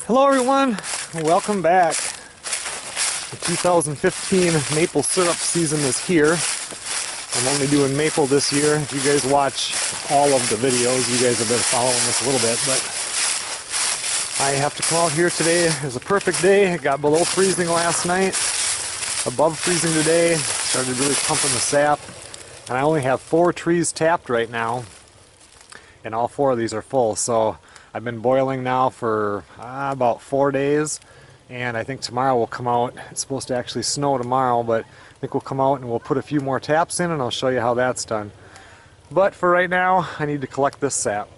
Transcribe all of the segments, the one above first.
Hello everyone, welcome back. The 2015 maple syrup season is here. I'm only doing maple this year. If you guys watch all of the videos, you guys have been following this a little bit, but I have to come out here today. It was a perfect day. It got below freezing last night, above freezing today. Started really pumping the sap, and I only have 4 trees tapped right now, and all 4 of these are full. So I've been boiling now for about 4 days, and I think tomorrow we'll come out. It's supposed to actually snow tomorrow, but I think we'll come out and we'll put a few more taps in, and I'll show you how that's done. But for right now, I need to collect this sap.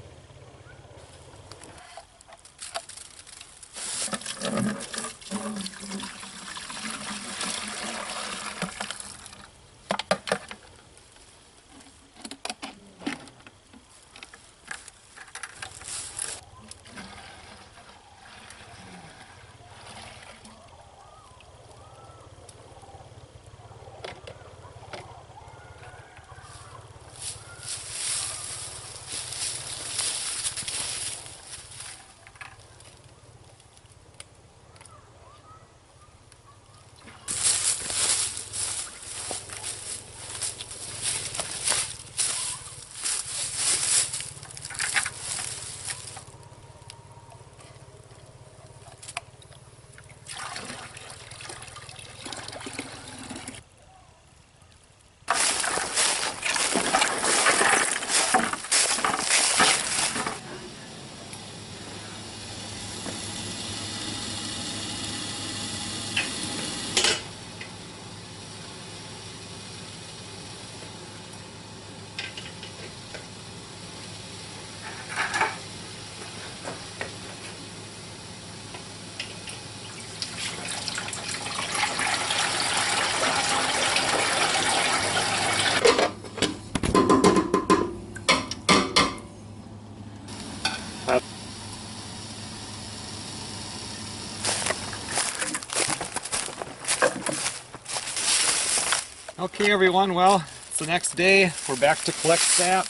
Okay everyone, well, it's the next day. We're back to collect sap.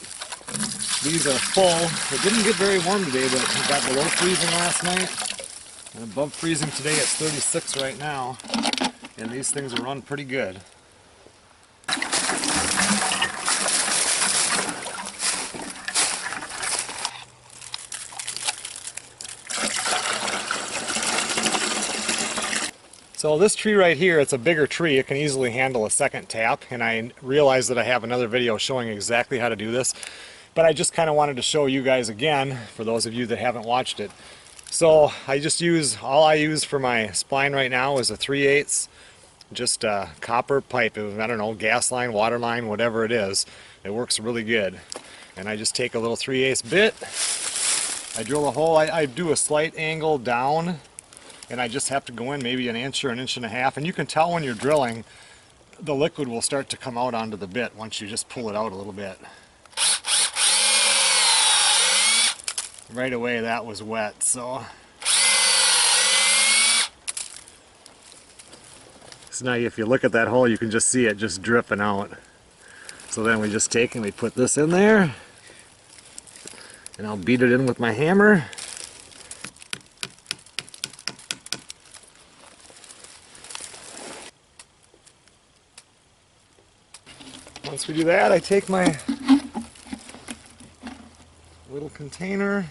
These are full. It didn't get very warm today, but it got below freezing last night. And above freezing today, it's 36 right now. And these things are run pretty good. So this tree right here, it's a bigger tree. It can easily handle a second tap, and I realize that I have another video showing exactly how to do this, but I just kind of wanted to show you guys again, for those of you that haven't watched it. So all I use for my spline right now is a 3/8, just a copper pipe. I don't know, gas line, water line, whatever it is. It works really good. And I just take a little 3/8 bit, I drill a hole, I do a slight angle down, and I just have to go in maybe an inch or an inch and a half, and you can tell when you're drilling, the liquid will start to come out onto the bit once you just pull it out a little bit. Right away that was wet, so now if you look at that hole, you can just see it just dripping out. So then we just take and we put this in there, and I'll beat it in with my hammer. Once we do that, I take my little container,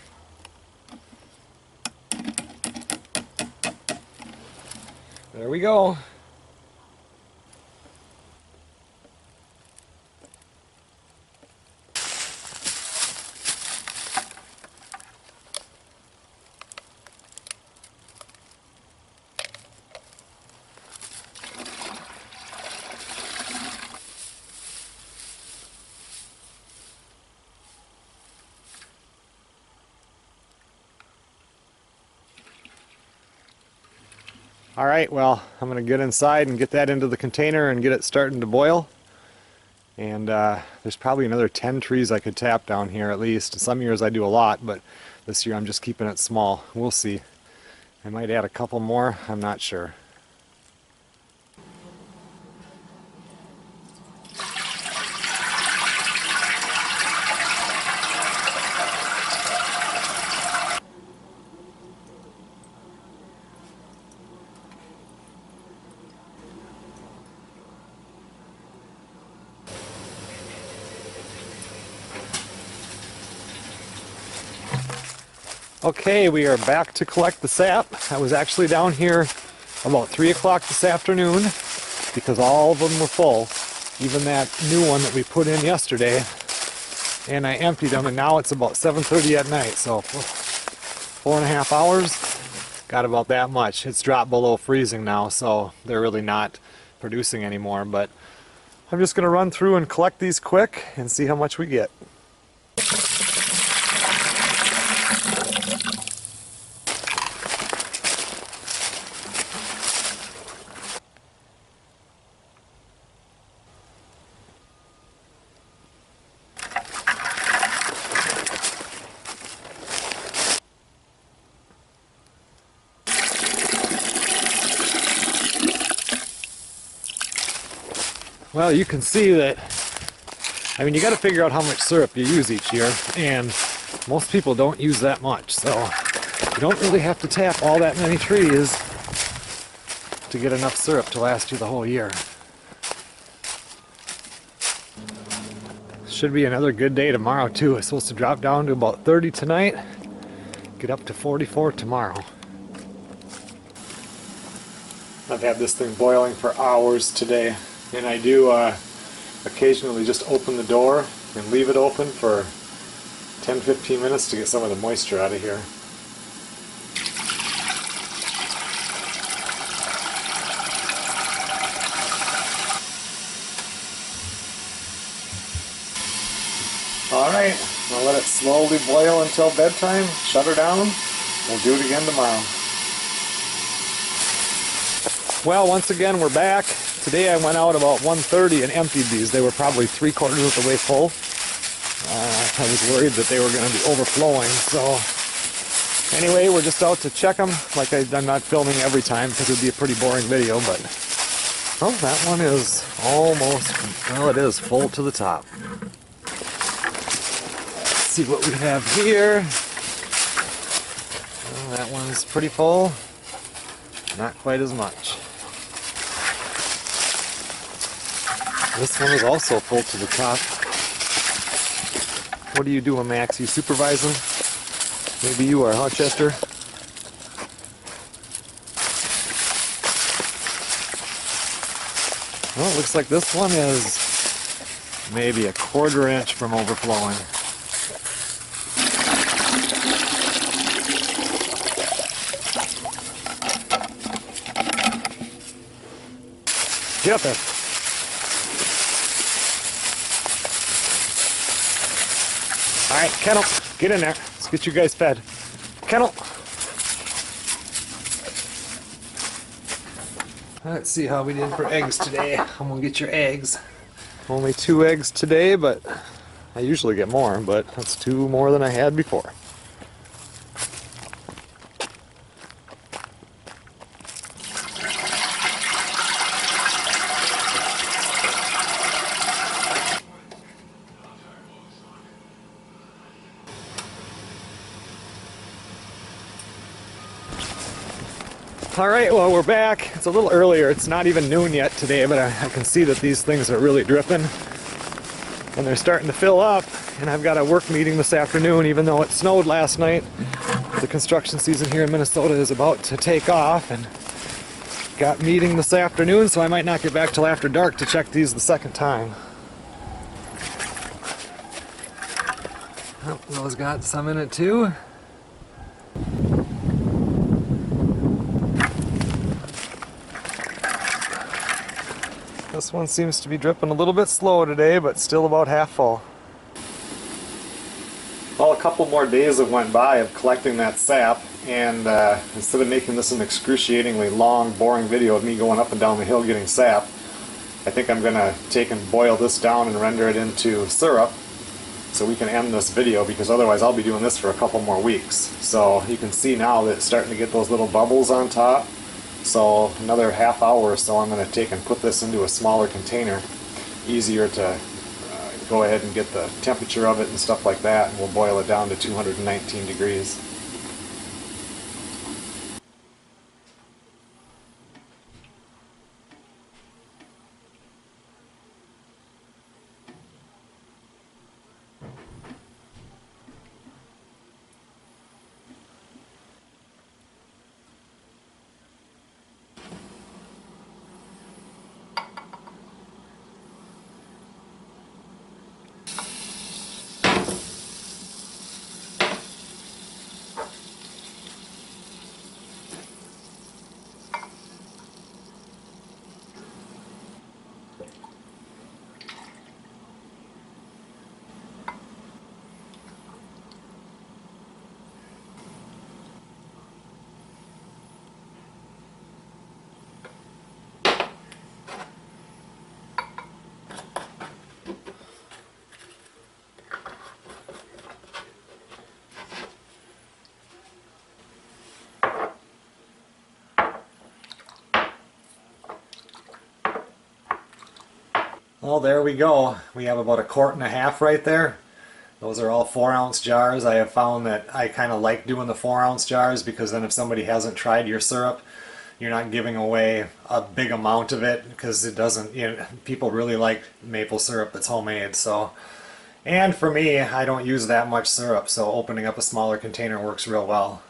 there we go. Alright, well, I'm going to get inside and get that into the container and get it starting to boil. And there's probably another 10 trees I could tap down here at least. Some years I do a lot, but this year I'm just keeping it small. We'll see. I might add a couple more, I'm not sure. Okay, we are back to collect the sap. I was actually down here about 3 o'clock this afternoon because all of them were full. Even that new one that we put in yesterday. And I emptied them, and now it's about 7:30 at night, so 4.5 hours, got about that much. It's dropped below freezing now, so they're really not producing anymore, but I'm just going to run through and collect these quick and see how much we get. Well, you can see that, I mean, you got to figure out how much syrup you use each year, and most people don't use that much, so you don't really have to tap all that many trees to get enough syrup to last you the whole year. Should be another good day tomorrow too. It's supposed to drop down to about 30 tonight, get up to 44 tomorrow. I've had this thing boiling for hours today. And I do occasionally just open the door and leave it open for 10-15 minutes to get some of the moisture out of here. Alright, I'll let it slowly boil until bedtime, shut her down. We'll do it again tomorrow. Well, once again, we're back. Today I went out about 1:30 and emptied these. They were probably 3/4 of the way full. I was worried that they were going to be overflowing. So anyway, we're just out to check them. Like I'm not filming every time because it would be a pretty boring video, but oh, that one is almost, well, it is full to the top. Let's see what we have here. Well, that one's pretty full. Not quite as much. This one is also full to the top. What are you doing, Max? You supervising? Maybe you are, huh, Chester? Well, it looks like this one is maybe 1/4 inch from overflowing. Get it. Alright, Kennel, get in there. Let's get you guys fed. Kennel! Let's see how we did for eggs today. I'm gonna get your eggs. Only 2 eggs today, but I usually get more, but that's 2 more than I had before. Alright, well, we're back. It's a little earlier. It's not even noon yet today, but I can see that these things are really dripping. And they're starting to fill up. And I've got a work meeting this afternoon, even though it snowed last night. The construction season here in Minnesota is about to take off. And got meeting this afternoon, so I might not get back till after dark to check these the second time. Oh, those got some in it too. This one seems to be dripping a little bit slow today, but still about half full. Well, a couple more days have went by of collecting that sap, and instead of making this an excruciatingly long, boring video of me going up and down the hill getting sap, I think I'm going to take and boil this down and render it into syrup so we can end this video, because otherwise I'll be doing this for a couple more weeks. So you can see now that it's starting to get those little bubbles on top. So another half hour or so I'm going to take and put this into a smaller container. Easier to go ahead and get the temperature of it and stuff like that, and we'll boil it down to 219 degrees. Well, there we go. We have about 1.5 quarts right there. Those are all 4-ounce jars. I have found that I kind of like doing the 4-ounce jars because then if somebody hasn't tried your syrup, you're not giving away a big amount of it because it doesn't, people really like maple syrup that's homemade. So, and for me, I don't use that much syrup, so opening up a smaller container works real well.